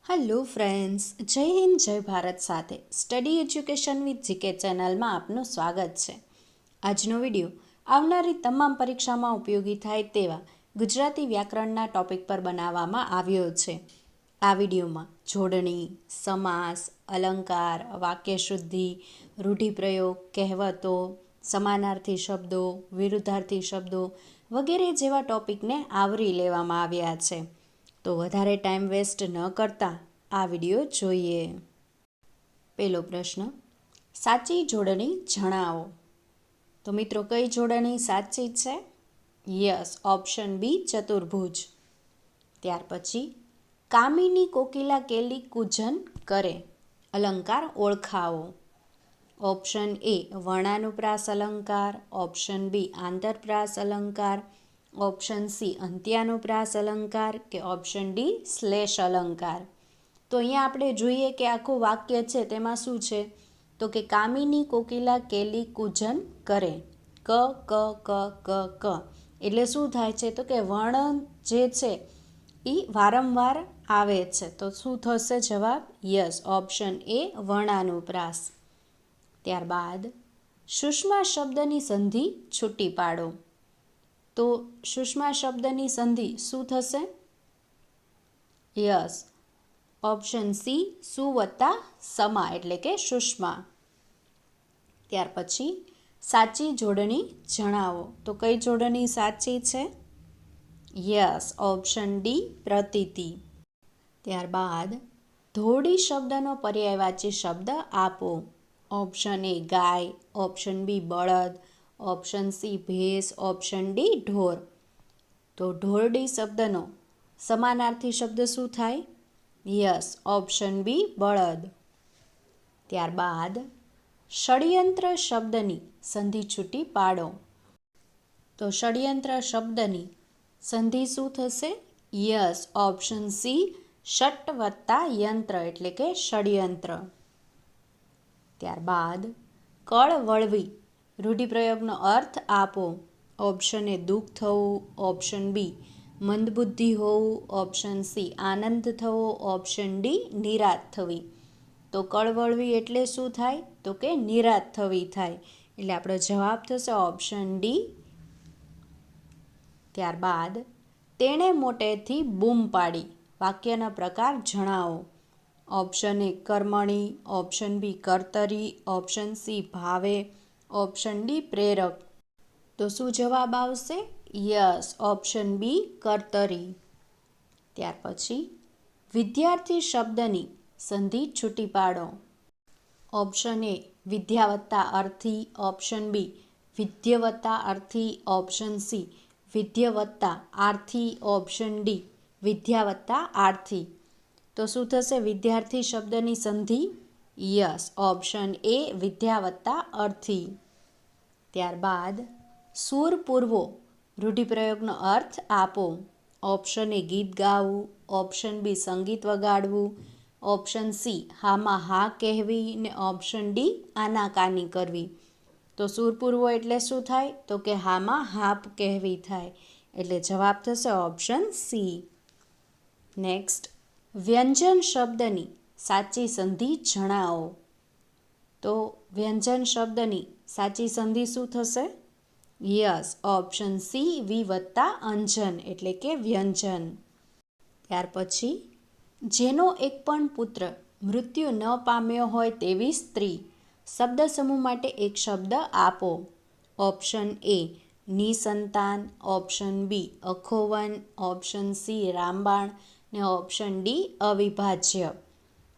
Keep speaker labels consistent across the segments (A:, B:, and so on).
A: Hello friends, જય હિન્દ જય ભારત સાથે સ્ટડી એજ્યુકેશન વિથ જીકે ચેનલમાં આપનું સ્વાગત છે. આજનો વિડીયો આવનારી તમામ પરીક્ષામાં ઉપયોગી થાય તેવા ગુજરાતી વ્યાકરણના ટોપિક પર બનાવવામાં આવ્યો છે. આ વિડીયોમાં જોડણી, સમાસ, અલંકાર, વાક્યશુદ્ધિ, રૂઢિપ્રયોગ, કહેવતો, સમાનાર્થી શબ્દો, વિરુદ્ધાર્થી શબ્દો વગેરે જેવા ટોપિકને આવરી લેવામાં આવ્યા છે. તો વધારે ટાઈમ વેસ્ટ ન કરતા આ વિડીયો જોઈએ. પહેલો પ્રશ્ન, સાચી જોડણી જણાવો. તો મિત્રો, કઈ જોડણી સાચી છે? યસ, ઓપ્શન બી ચતુર્ભુજ. ત્યાર પછી, કામિની કોકિલા કેલી કૂજન કરે. અલંકાર ઓળખાવો. ઓપ્શન એ વર્ણાનુપ્રાસ અલંકાર, ઓપ્શન બી આંતરપ્રાસ અલંકાર, ઓપ્શન સી અંત્યાનુપ્રાસ અલંકાર કે ઓપ્શન ડી શ્લેષ અલંકાર. તો અહીંયા આપણે જોઈએ કે આખું વાક્ય છે તેમાં શું છે, તો કે કામિની કોકિલા કેલી કૂજન કરે. ક ક ક ક ક એટલે શું થાય છે, તો કે વર્ણ જે છે એ વારંવાર આવે છે. તો શું થશે જવાબ? યસ, ઓપ્શન એ વર્ણાનુપ્રાસ. ત્યારબાદ સુષ્મા શબ્દની સંધિ છૂટી પાડો. તો સુષ્મા શબ્દની સંધિ શું થશે? યસ, ઓપ્શન સી સુ વત્તા સમા એટલે કે સુષ્મા. ત્યાર પછી સાચી જોડણી જણાવો. તો કઈ જોડણી સાચી છે? યસ, ઓપ્શન ડી પ્રતીતિ. ત્યારબાદ ધોળી શબ્દનો પર્યાયવાચી શબ્દ આપો. ઓપ્શન એ ગાય, ઓપ્શન બી બળદ, ઓપ્શન સી ભેંસ, ઓપ્શન ડી ઢોર. તો ઢોરડી શબ્દનો સમાનાર્થી શબ્દ શું થાય? યસ, ઓપ્શન બી બળદ. ત્યારબાદ ષડયંત્ર શબ્દની સંધિ છૂટી પાડો. તો ષડયંત્ર શબ્દની સંધિ શું થશે? યસ, ઓપ્શન સી ષટ વત્તા યંત્ર એટલે કે ષડયંત્ર. ત્યારબાદ કળ વળવી રૂઢિપ્રયોગનો અર્થ આપો. ઓપ્શન એ દુઃખ થવું, ઓપ્શન બી મંદબુદ્ધિ હોવું, ઓપ્શન સી આનંદ થવો, ઓપ્શન ડી નિરાશ થવી. તો કળવળવી એટલે શું થાય? તો કે નિરાશ થવી થાય. એટલે આપણો જવાબ થશે ઓપ્શન ડી. ત્યારબાદ તેણે મોટેથી બૂમ પાડી. વાક્યના પ્રકાર જણાવો. ઓપ્શન એ કર્મણી, ઓપ્શન બી કર્તરી, ઓપ્શન સી ભાવે, ઓપ્શન ડી પ્રેરક. તો શું જવાબ આવશે? યસ, ઓપ્શન બી કર્તરી. ત્યાર પછી વિદ્યાર્થી શબ્દની સંધિ છૂટી પાડો. ઓપ્શન એ વિદ્યા વત્તા અર્થી, ઓપ્શન બી વિદ્ય વત્તા અર્થી, ઓપ્શન સી વિદ્ય વત્તા આર્થી, ઓપ્શન ડી વિદ્યા વત્તા આર્થી. તો શું થશે વિદ્યાર્થી શબ્દની સંધિ? યસ, ઓપ્શન એ વિદ્યા વત્તા અર્થી. ત્યારબાદ સૂર પૂરવો રૂઢિપ્રયોગનો અર્થ આપો. ઓપ્શન એ ગીત ગાવું, ઓપ્શન બી સંગીત વગાડવું, ઓપ્શન સી હામાં હા કહેવી ને ઓપ્શન ડી આનાકાની કરવી. તો સૂર પૂરવો એટલે શું થાય? તો કે હામાં હા કહેવી થાય. એટલે જવાબ થશે ઓપ્શન સી. નેક્સ્ટ, વ્યંજન શબ્દની સાચી સંધિ જણાવો. તો વ્યંજન શબ્દની સાચી સંધિ શું થશે? યસ, ઓપ્શન સી વી વત્તા અંજન એટલે કે વ્યંજન. ત્યાર પછી જેનો એક પણ પુત્ર મૃત્યુ ન પામ્યો હોય તેવી સ્ત્રી. શબ્દ સમૂહ માટે એક શબ્દ આપો. ઓપ્શન એ નિસંતાન, ઓપ્શન બી અખોવન, ઓપ્શન સી રામબાણ ને ઓપ્શન ડી અવિભાજ્ય.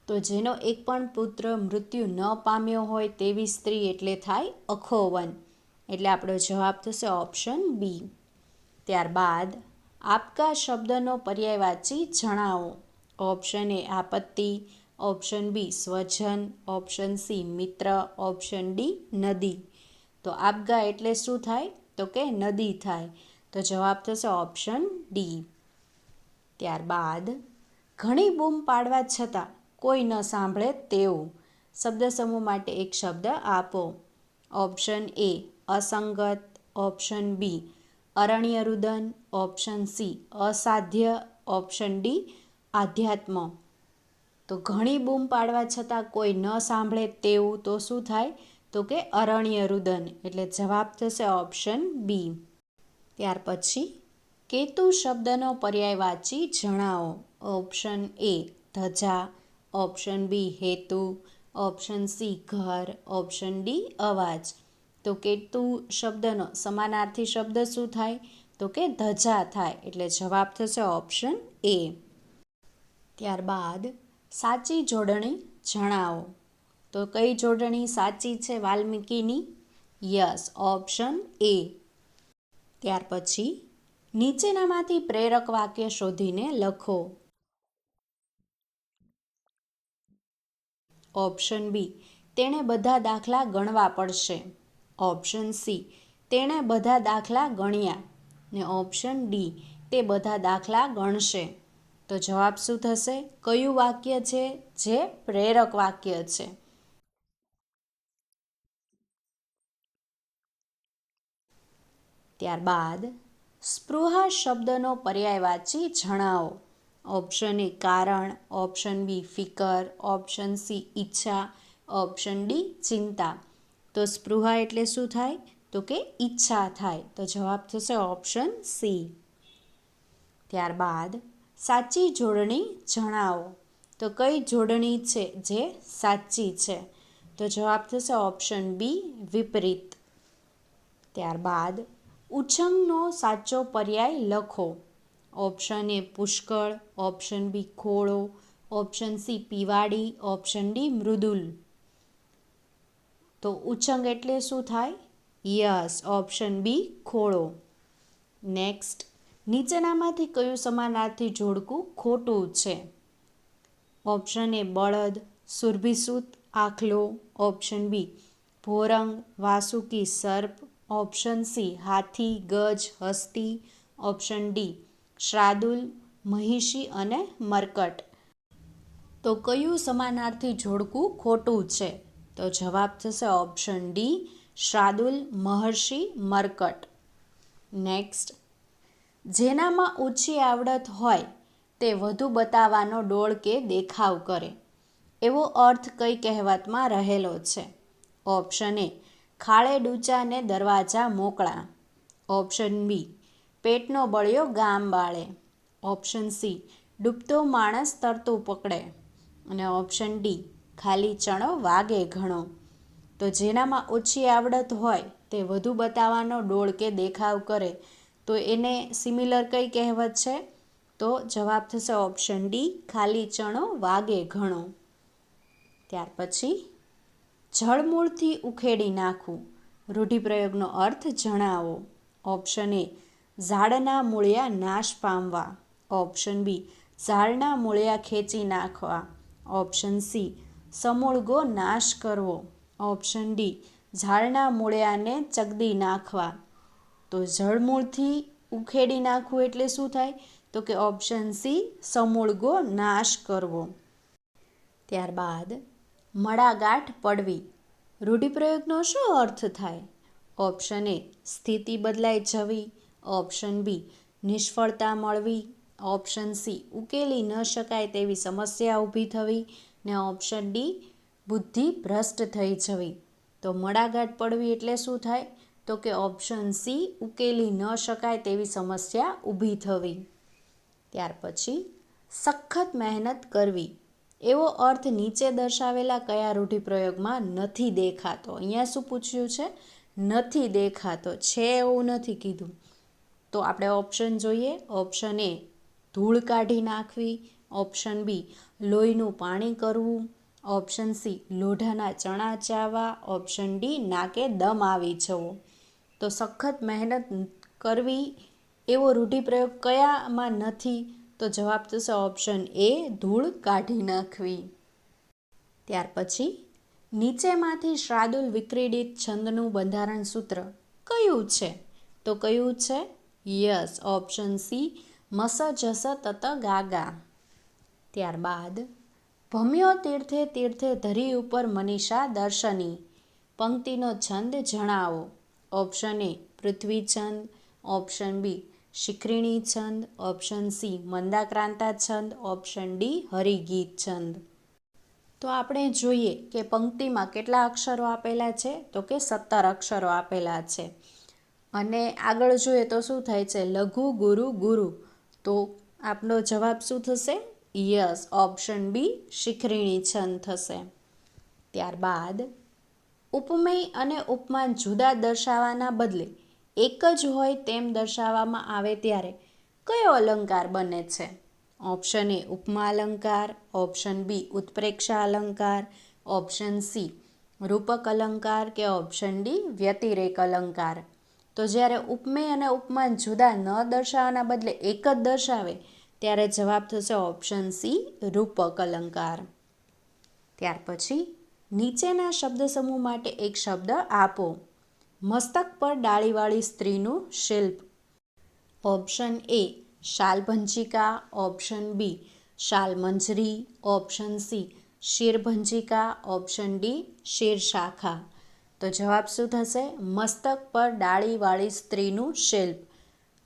A: તો જેનો એક પણ પુત્ર મૃત્યુ ન પામ્યો હોય તેવી સ્ત્રી એટલે થાય અખોવન. એટલે આપણો જવાબ થશે ઓપ્શન બી. ત્યારબાદ આપકા શબ્દનો પર્યાયવાચી જણાવો. ઓપ્શન એ આપત્તિ, ઓપ્શન બી સ્વજન, ઓપ્શન સી મિત્ર, ઓપ્શન ડી નદી. તો આપગા એટલે શું થાય? તો કે નદી થાય. તો જવાબ થશે ઓપ્શન ડી. ત્યારબાદ ઘણી બૂમ પાડવા છતાં કોઈ ન સાંભળે તેવું. શબ્દ સમૂહ માટે એક શબ્દ આપો. ઓપ્શન એ અસંગત, ઓપ્શન બી અરણ્યરુદન, ઓપ્શન સી અસાધ્ય, ઓપ્શન ડી આધ્યાત્મ. તો ઘણી બૂમ પાડવા છતાં કોઈ ન સાંભળે તેવું તો શું થાય? તો કે અરણ્ય રુદન. એટલે જવાબ થશે ઓપ્શન બી. ત્યાર પછી કેતુ શબ્દનો પર્યાયવાચી જણાવો. ઓપ્શન એ ધજા, ઓપ્શન બી હેતુ, ઓપ્શન સી ઘર, ઓપ્શન ડી અવાજ. તો કેતુ શબ્દનો સમાનાર્થી શબ્દ શું થાય? તો કે ધજા થાય. એટલે જવાબ થશે ઓપ્શન એ. ત્યારબાદ સાચી જોડણી જણાવો. તો કઈ જોડણી સાચી છે વાલ્મીકીની? યસ, ઓપ્શન એ. ત્યાર પછી નીચેનામાંથી પ્રેરક વાક્ય શોધીને લખો. ઓપ્શન બી તેણે બધા દાખલા ગણવા પડશે. ઓપ્શન સી તેણે બધા દાખલા ગણ્યા. ને ઓપ્શન ડી તે બધા દાખલા ગણશે. તો જવાબ શું થશે? કયું વાક્ય છે જે પ્રેરક વાક્ય છે? ત્યારબાદ સ્પૃહા શબ્દનો પર્યાયવાચી જણાવો. ઓપ્શન એ કારણ, ઓપ્શન બી ફિકર, ઓપ્શન સી ઈચ્છા, ઓપ્શન ડી ચિંતા. તો સ્પૃહા એટલે શું થાય? તો કે ઈચ્છા થાય. તો જવાબ થશે ઓપ્શન સી. ત્યારબાદ સાચી જોડણી જણાવો. તો કઈ જોડણી છે જે સાચી છે? તો જવાબ થશે ઓપ્શન બી વિપરીત. ત્યારબાદ ઉછંગનો સાચો પર્યાય લખો. ઓપ્શન એ પુષ્કળ, ઓપ્શન બી ખોળો, ઓપ્શન સી પીવાડી, ઓપ્શન ડી મૃદુલ. તો ઉછંગ એટલે શું થાય? યસ, ઓપ્શન બી ખોળો. નેક્સ્ટ, નીચેનામાંથી કયું સમાનાર્થી જોડકું ખોટું છે? ઓપ્શન એ બળદ, સુરભિસૂત, આખલો, ઓપ્શન બી ભોરંગ, વાસુકી, સર્પ, ઓપ્શન સી હાથી, ગજ, હસ્તી, ઓપ્શન ડી શ્રાદુલ, મહિષી અને મરકટ. તો કયું સમાનાર્થી જોડકું ખોટું છે? તો જવાબ થશે ઓપ્શન ડી શ્રાદુલ, મહર્ષિ, મરકટ. નેક્સ્ટ, જેનામાં ઓછી આવડત હોય તે વધુ બતાવવાનો ડોળ કે દેખાવ કરે. એવો અર્થ કઈ કહેવતમાં રહેલો છે? ઓપ્શન એ ખાળે ડૂચા ને દરવાજા મોકળા, ઓપ્શન બી પેટનો બળ્યો ગામ બાળે, ઓપ્શન સી ડૂબતો માણસ તરતું પકડે, અને ઓપ્શન ડી ખાલી ચણો વાગે ઘણો. તો જેનામાં ઓછી આવડત હોય તે વધુ બતાવવાનો ડોળ કે દેખાવ કરે, તો એને સિમિલર કઈ કહેવત છે? તો જવાબ થશે ઓપ્શન ડી ખાલી ચણો વાગે ઘણો. ત્યાર પછી જળમૂળથી ઉખેડી નાખવું. રૂઢિપ્રયોગનો અર્થ જણાવો. ઓપ્શન એ ઝાડના મૂળિયા નાશ પામવા, ઓપ્શન બી ઝાડના મૂળિયા ખેંચી નાખવા, ઓપ્શન સી સમૂળગો નાશ કરવો, ઓપ્શન ડી ઝાડના મૂળિયાને ચગદી નાખવા. તો જળમૂળથી ઉખેડી નાખવું એટલે શું થાય? તો કે ઓપ્શન સી સમૂળગો નાશ કરવો. ત્યારબાદ મડાગાંઠ પડવી. રૂઢિપ્રયોગનો શું અર્થ થાય? ઓપ્શન એ સ્થિતિ બદલાઈ જવી, ઓપ્શન બી નિષ્ફળતા મળવી, ઓપ્શન સી ઉકેલી ન શકાય તેવી સમસ્યા ઊભી થવી, ને ઓપ્શન ડી બુદ્ધિ ભ્રષ્ટ થઈ જવી. તો મડાગાંઠ પડવી એટલે શું થાય? તો કે ઓપ્શન સી ઉકેલી ન શકાય તેવી સમસ્યા ઊભી થવી. ત્યાર પછી સખત મહેનત કરવી. એવો અર્થ નીચે દર્શાવેલા કયા રૂઢિપ્રયોગમાં નથી દેખાતો? અહીંયા શું પૂછ્યું છે? નથી દેખાતો. છે એવું નથી કીધું. તો આપણે ઓપ્શન જોઈએ. ઓપ્શન એ ધૂળ કાઢી નાખવી, ઓપ્શન બી લોહીનું પાણી કરવું, ઓપ્શન સી લોઢાના ચણા ચાવવા, ઓપ્શન ડી નાકે દમ આવી જવો. તો સખત મહેનત કરવી એવો રૂઢિપ્રયોગ કયામાં નથી? તો જવાબ થશે ઓપ્શન એ ધૂળ કાઢી નાખવી. ત્યાર પછી નીચેમાંથી શ્રાદુલ વિક્રીડિત છંદનું બંધારણ સૂત્ર કયું છે? તો કયું છે? યસ, ઓપ્શન સી મસ જસ તત ગાગા. ત્યારબાદ ભમ્યો તીર્થે તીર્થે ધરી ઉપર મનીષા દર્શની. પંક્તિનો છંદ જણાવો. ઓપ્શન એ પૃથ્વી છંદ, ઓપ્શન બી શિખરીણી છંદ, ઓપ્શન સી મંદાક્રાંતા છંદ, ઓપ્શન ડી હરિગીત છંદ. તો આપણે જોઈએ કે પંક્તિમાં કેટલા અક્ષરો આપેલા છે, તો કે 17 અક્ષરો આપેલા છે. અને આગળ જોઈએ તો શું થાય છે, લઘુ ગુરુ ગુરુ. તો આપણો જવાબ શું થશે? યસ, ઓપ્શન બી શિખરીણી છંદ થશે. ત્યારબાદ ઉપમેય અને ઉપમાન જુદા દર્શાવવાના બદલે એક જ હોય તેમ દર્શાવવામાં આવે ત્યારે કયો અલંકાર બને છે? ઓપ્શન એ ઉપમા અલંકાર, ઓપ્શન બી ઉત્પ્રેક્ષા અલંકાર, ઓપ્શન સી રૂપક અલંકાર કે ઓપ્શન ડી વ્યતિરેક અલંકાર. તો જ્યારે ઉપમેય અને ઉપમાન જુદા ન દર્શાવવાના બદલે એક જ દર્શાવે ત્યારે જવાબ થશે ઓપ્શન સી રૂપક અલંકાર. ત્યાર પછી નીચેના શબ્દ સમૂહ માટે એક શબ્દ આપો. મસ્તક પર ડાળીવાળી સ્ત્રીનું શિલ્પ. ઓપ્શન એ શાલભંજિકા, ઓપ્શન બી શાલમંજરી, ઓપ્શન સી શિરભંજિકા, ઓપ્શન ડી શિરશાખા. તો જવાબ શું થશે? મસ્તક પર ડાળીવાળી સ્ત્રીનું શિલ્પ.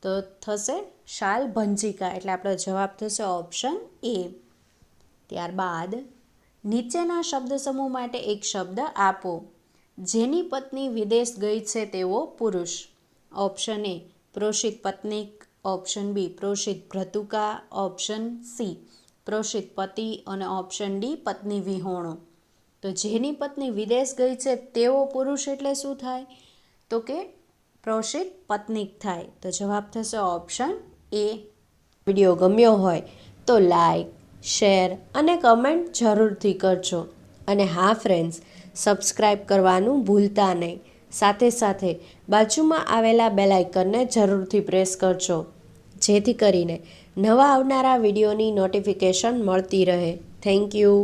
A: તો થશે શાલભંજિકા, એટલે આપણો જવાબ થશે ઓપ્શન એ. ત્યારબાદ નીચેના શબ્દ સમૂહ માટે એક શબ્દ આપો. જેની પત્ની વિદેશ ગઈ છે તેવો પુરુષ. ઓપ્શન એ પ્રોષિત પત્નીક, ઓપ્શન બી પ્રોષિત ભ્રતુકા, ઓપ્શન સી પ્રોષિત પતિ અને ઓપ્શન ડી પત્ની વિહોણો. તો જેની પત્ની વિદેશ ગઈ છે તેવો પુરુષ એટલે શું થાય? તો કે પ્રોષિત પત્નીક થાય. તો જવાબ થશે ઓપ્શન એ. વિડીયો ગમ્યો હોય તો લાઈક, શેર અને કમેન્ટ જરૂરથી કરજો. અને હા ફ્રેન્ડ્સ, સબસ્ક્રાઈબ કરવાનું ભૂલતા નહીં. સાથે સાથે બાજુમાં આવેલા બેલ આઇકનને જરૂરથી પ્રેસ કરજો, જેથી કરીને નવા આવનારા વિડીયોની નોટિફિકેશન મળતી રહે. Thank you.